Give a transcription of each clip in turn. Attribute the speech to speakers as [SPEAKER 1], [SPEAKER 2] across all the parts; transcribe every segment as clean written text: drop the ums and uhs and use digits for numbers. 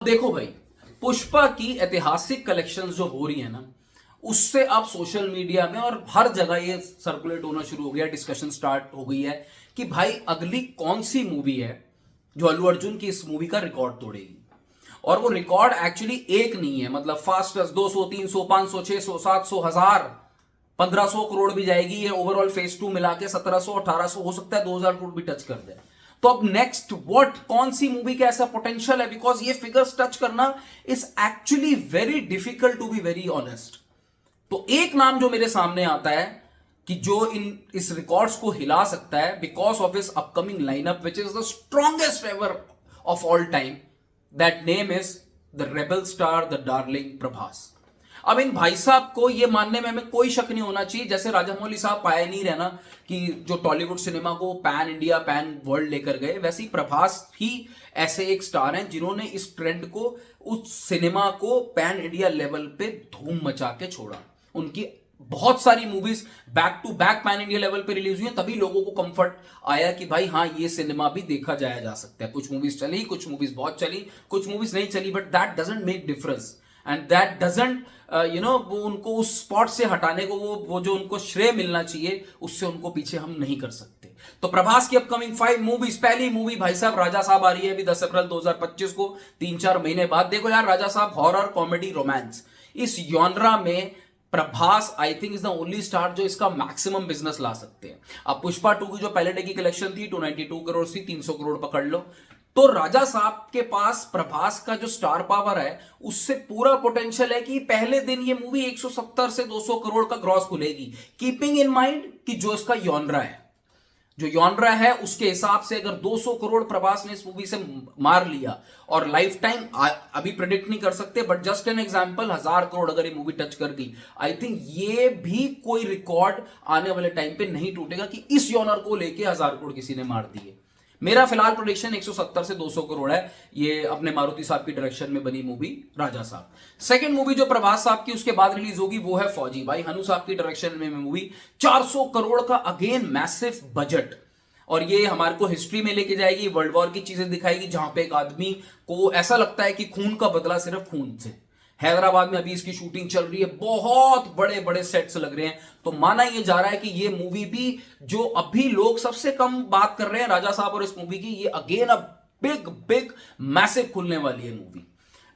[SPEAKER 1] देखो भाई, पुष्पा की ऐतिहासिक कलेक्शंस जो हो रही है ना, उससे अब सोशल मीडिया में और हर जगह ये सर्कुलेट होना शुरू हो गया, डिस्कशन स्टार्ट हो गई है कि भाई अगली कौन सी मूवी है जो अल्लू अर्जुन की इस मूवी का रिकॉर्ड तोड़ेगी। और वो रिकॉर्ड एक्चुअली एक नहीं है, मतलब फास्टेस्ट 200 300 500 600 700 1000 1500 करोड़ भी जाएगी। ये ओवरऑल फेज 2 मिला के 1700 1800 हो सकता है, 2000 करोड़ भी टच कर दे। तो अब नेक्स्ट व्हाट, कौन सी मूवी का ऐसा पोटेंशियल है, बिकॉज ये फिगर्स टच करना is actually very difficult to be very honest. तो एक नाम जो मेरे सामने आता है कि जो इस रिकॉर्ड्स को हिला सकता है बिकॉज ऑफ इस upcoming lineup which is the strongest ever of all time, that name is the rebel star, the darling Prabhas. अब इन भाई साहब को ये मानने में हमें कोई शक नहीं होना चाहिए, जैसे राजामौली साहब पायनीर है ना कि जो टॉलीवुड सिनेमा को पैन इंडिया पैन वर्ल्ड लेकर गए, वैसे ही प्रभास ही ऐसे एक स्टार हैं जिन्होंने इस ट्रेंड को, उस सिनेमा को पैन इंडिया लेवल पे धूम मचा के छोड़ा। उनकी बहुत सारी movies back to back pan India level पे रिलीज हुई हैं, तभी लोगों को कंफर्ट आया कि भाई हाँ, ये सिनेमा भी देखा जाया जा सकता है। कुछ मूवीज चली, कुछ मूवीज बहुत चली, कुछ मूवीज नहीं चली, but that doesn't make difference and that doesn't वो उनको उस स्पॉट से हटाने को, वो जो उनको श्रेय मिलना चाहिए, उससे उनको पीछे हम नहीं कर सकते। तो प्रभास की अपकमिंग 5 मूवीज, पहली मूवी भाई साहब राजा साहब आ रही है अभी 10 अप्रैल 2025 को, 3-4 महीने बाद। देखो यार, राजा साहब हॉरर कॉमेडी रोमांस, इस जॉनरा में Prabhas I think is the only star जो इसका मैक्सिमम बिजनेस ला सकते हैं। अब पुष्पा 2 की जो पहले डे की कलेक्शन थी 292 करोड़ थी, 300 करोड़ पकड़ लो। तो राजा साहब के पास प्रभास का जो स्टार पावर है, उससे पूरा पोटेंशियल है कि पहले दिन ये मूवी 170 से 200 करोड़ का ग्रॉस खुलेगी, कीपिंग इन माइंड कि जो इसका यॉनरा है, जो यॉनरा है उसके हिसाब से अगर 200 करोड़ प्रभास ने इस मूवी से मार लिया, और लाइफ टाइम अभी प्रेडिक्ट नहीं कर सकते, but just an example, 1000 crore अगर ये मूवी टच कर गई, आई थिंक ये भी कोई रिकॉर्ड आने वाले टाइम पे नहीं टूटेगा कि इस यॉनर को लेके 1000 करोड़ किसी ने मार दिए। मेरा फिलहाल प्रोडिक्शन 170 से 200 करोड़ है, ये अपने मारुति साहब की डायरेक्शन में बनी मूवी राजा साहब। सेकंड मूवी जो प्रभास साहब की उसके बाद रिलीज होगी वो है फौजी, भाई हनु साहब की डायरेक्शन में मूवी, 400 करोड़ का अगेन मैसिव बजट, और ये हमारे को हिस्ट्री में लेके जाएगी, वर्ल्ड वॉर की चीजें दिखाएगी, जहां पे एक आदमी को ऐसा लगता है कि खून का बदला सिर्फ खून से। हैदराबाद में अभी इसकी शूटिंग चल रही है, बहुत बड़े बड़े सेट्स लग रहे हैं। तो माना यह जा रहा है कि ये मूवी भी, जो अभी लोग सबसे कम बात कर रहे हैं राजा साहब और इस मूवी की, ये again a big big massive खुलने वाली है मूवी।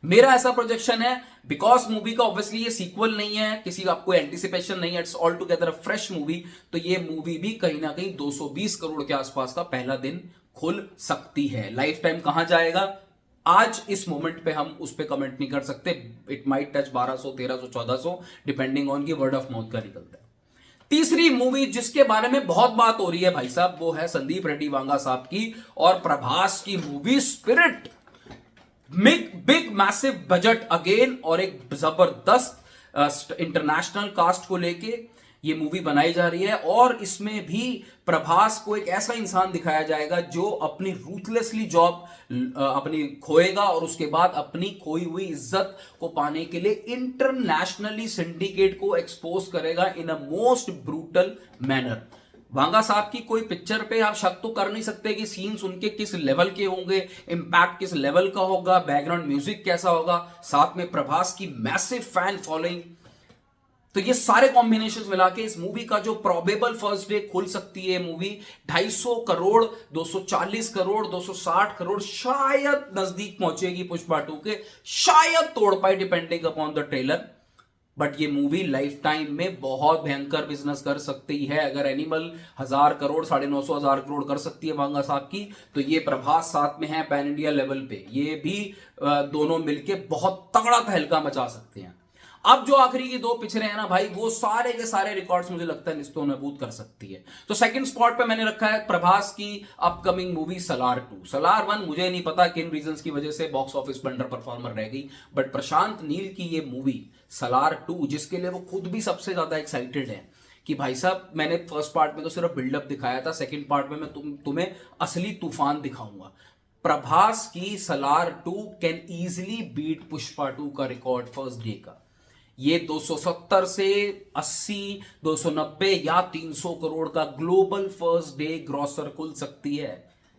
[SPEAKER 1] मेरा ऐसा प्रोजेक्शन है, बिकॉज मूवी का ऑब्वियसली ये सीक्वल नहीं है, किसी आपको एंटिसिपेशन नहीं है, it's all together a fresh movie, तो ये मूवी भी कहीं ना कहीं 220 करोड़ के आसपास का पहला दिन खुल सकती है। लाइफ टाइम कहां जाएगा आज इस मोमेंट पे हम उस पे कमेंट नहीं कर सकते, it might touch 1200 1300 1400 depending on की वर्ड ऑफ माउथ का निकलता है। तीसरी मूवी जिसके बारे में बहुत बात हो रही है भाई साहब, वो है संदीप रेड्डी वांगा साहब की और प्रभास की movie spirit. Big massive budget again, और एक जबरदस्त इंटरनेशनल कास्ट को लेके ये मूवी बनाई जा रही है, और इसमें भी प्रभास को एक ऐसा इंसान दिखाया जाएगा जो अपनी रूथलेसली जॉब अपनी खोएगा, और उसके बाद अपनी खोई हुई इज्जत को पाने के लिए इंटरनेशनली सिंडिकेट को एक्सपोज करेगा in a most brutal manner. Vanga साहब की कोई पिक्चर पे आप शक तो कर नहीं सकते कि सीन्स उनके किस लेवल के होंगे, इंपैक्ट किस लेवल का होगा, बैकग्राउंड म्यूजिक कैसा होगा, साथ में प्रभास की मैसिव फैन फॉलोइंग। तो ये सारे कॉम्बिनेशंस मिला के इस मूवी का जो प्रोबेबल फर्स्ट डे खुल सकती है मूवी 250 करोड़, 240 करोड़, 260 करोड़, शायद नजदीक पहुंचेगी पुष्पा 2 के, शायद तोड़ पाए depending upon the trailer. But ये मूवी लाइफ टाइम में बहुत भयंकर बिजनेस कर सकती है। अगर एनिमल 1000 करोड़ 950 हजार करोड़ कर सकती है वांगा साहब की, तो ये प्रभास साथ में है पैन इंडिया लेवल पे, ये भी दोनों मिलके बहुत तगड़ा तहलका मचा सकते हैं। अब जो आखिरी की 2 पिक्चरें हैं ना भाई, वो सारे के सारे रिकॉर्ड्स मुझे लगता है निस्तो नबूद कर सकती है। तो सेकंड स्पॉट पे मैंने रखा है प्रभास की अपकमिंग मूवी सलार 2। सलार 1 मुझे नहीं पता किन रीजंस की वजह से बॉक्स ऑफिस पर अंडर परफॉर्मर रह गई, बट प्रशांत नील की ये मूवी सलार 2, जिसके लिए वो खुद भी सबसे ज्यादा एक्साइटेड है कि भाई साहब मैंने फर्स्ट पार्ट में तो सिर्फ बिल्डअप दिखाया था, सेकंड पार्ट में मैं तुम्हें असली तूफान दिखाऊंगा। प्रभास की Salaar 2 can easily beat Pushpa 2 का रिकॉर्ड फर्स्ट डे का। ये 270 से 80, 290 या 300 करोड़ का ग्लोबल फर्स्ट डे ग्रॉसर खुल सकती है।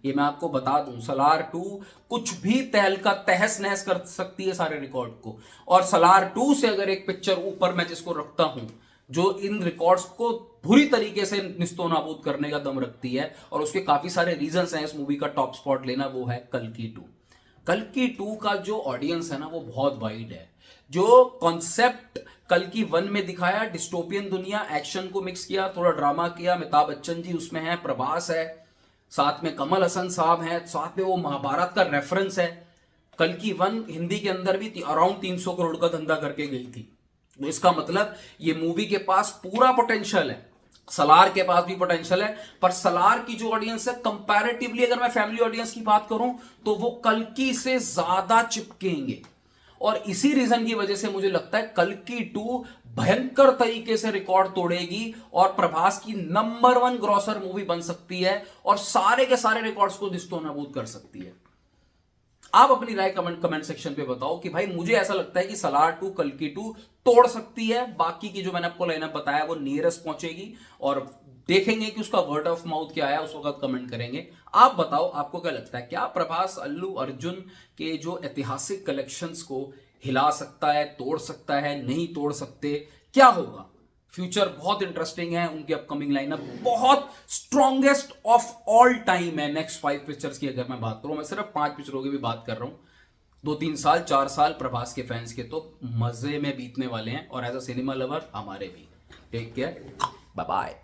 [SPEAKER 1] ये मैं आपको बता दूं, सलार 2 कुछ भी तहलका तहस नहस कर सकती है सारे रिकॉर्ड को। और सलार 2 से अगर एक पिक्चर ऊपर मैं जिसको रखता हूं जो इन रिकॉर्ड्स को बुरी तरीके से निस्तो नाबूद करने का दम रखती है, और उसके काफी सारे रीजंस हैं इस मूवी का टॉप स्पॉट लेना, वो है कल्कि 2। कल्कि 2 का जो ऑडियंस है ना वो बहुत वाइड है। जो कॉन्सेप्ट कल्कि 1 में दिखाया, डिस्टोपियन दुनिया, एक्शन को मिक्स किया, थोड़ा ड्रामा किया, अमिताभ बच्चन जी उसमें है, प्रभास है, साथ में कमल हसन साहब हैं, साथ में वो महाभारत का रेफरेंस है। कल्कि 1 हिंदी के अंदर भी अराउंड 300 करोड़ का धंधा करके गई थी। तो इसका मतलब ये मूवी के पास पूरा पोटेंशियल है। सलार के पास भी पोटेंशियल है, पर सलार की जो ऑडियंस है कंपैरेटिवली अगर मैं फैमिली ऑडियंस की बात करूं तो वो कल्कि से ज्यादा चिपकेंगे। और इसी रीजन की वजह से मुझे लगता है कल्कि 2 भयंकर तरीके से रिकॉर्ड तोड़ेगी और प्रभास की नंबर 1 ग्रॉसर मूवी बन सकती है और सारे के सारे रिकॉर्ड्स को निस्तोनाबूद कर सकती है। आप अपनी राय कमेंट सेक्शन पे बताओ कि भाई मुझे ऐसा लगता है कि सलार 2 कल्कि 2 तोड़ सकती है, बाकी की जो मैंने आपको लाइनअप बताया वो नियरेस्ट पहुंचेगी, और देखेंगे कि उसका वर्ड ऑफ माउथ क्या है, उस वक्त कमेंट करेंगे। आप बताओ आपको क्या लगता है, क्या प्रभास अल्लू अर्जुन के जो ऐतिहासिक कलेक्शंस को हिला सकता है, तोड़ सकता है, नहीं तोड़ सकते, क्या होगा? फ्यूचर बहुत इंटरेस्टिंग है, उनकी अपकमिंग लाइनअप बहुत स्ट्रॉन्गेस्ट ऑफ ऑल टाइम है। नेक्स्ट 5 पिक्चर्स की अगर मैं बात करूं, मैं सिर्फ 5 पिक्चरों की भी बात कर रहा हूं, 2-3 साल 4 साल प्रभास के फैंस के तो मजे में बीतने वाले हैं, और एज अ सिनेमा लवर हमारे भी। Take care, bye bye.